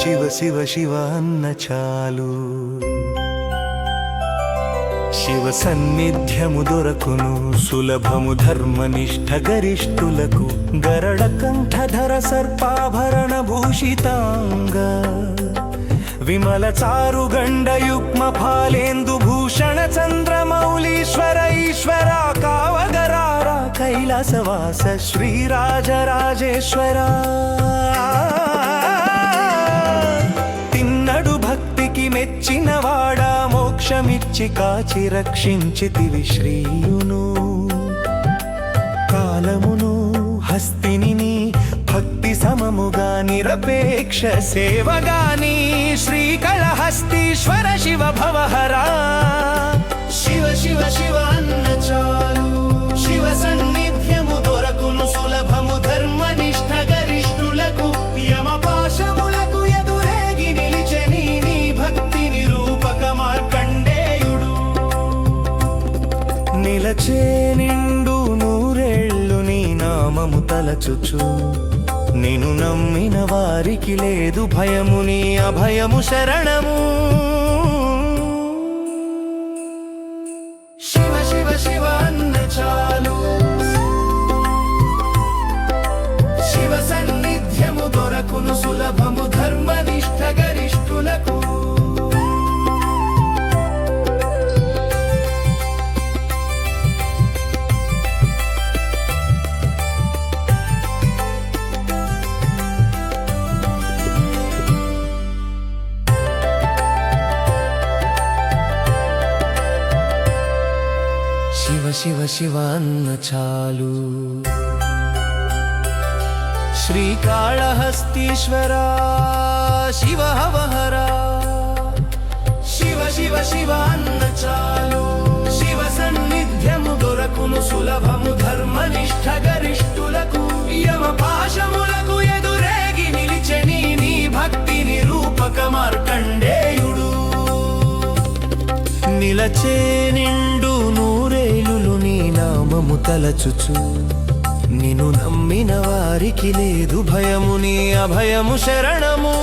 శివ శివ శివ అన్న చాలు శివ సన్నిధ్యము దొరకును సులభము ధర్మనిష్ట గరిష్ఠులకు గరళ కంఠధర సర్పాభరణ భూషితాంగ విమల చారు గండ యుగ్మ ఫాలేందు భూషణ చంద్రమౌళీశ్వర ఈశ్వర కావగరార కైలాసవాస శ్రీరాజరాజేశ్వర తిన్నడు భక్తికి మెచ్చినవాడా మోక్షమిచ్చి కాచి రక్షించితివి శ్రీయును కాలమును హస్తిని భక్తి సమముగా నిరపేక్ష సేవగాని శ్రీకళహస్తీశ్వర శివ భవహరా శివ శివ శివ అన్న చాలు శివ సన్నిధ్యము దొరకును సులభము ధర్మనిష్ట గరిష్ఠులకు యమపాశములకు ఎదురేగి నిలిచెని నీ భక్తి నిరూపక మార్కండేయుడు నిలచే నిండు నూరేళ్ళు నీ నామము తలచుచు నిన్ను నమ్మిన వారికి లేదు భయము నీ అభయము శరణము శివ శివ శివ అన్న చాలు శివ సన్నిధ్యము దొరకును సులభము ధర్మనిష్ట గరిష్ఠులకు శివ శివ శివ అన్న చాలు శ్రీకాళహస్తీశ్వర శివ హవహరా శివ శివ శివ అన్న చాలు శివ సన్నిధ్యము దొరకును సులభము ధర్మనిష్ట గరిష్ఠులకు యమపాశములకు ఎదురేగి నిలిచెని నీ భక్తి నిరూపక మార్కండేయుడు నిలచే నిండు నూరేలులు నీ నామము తలచుచు నిన్ను నమ్మిన వారికి లేదు భయము నీ అభయము శరణము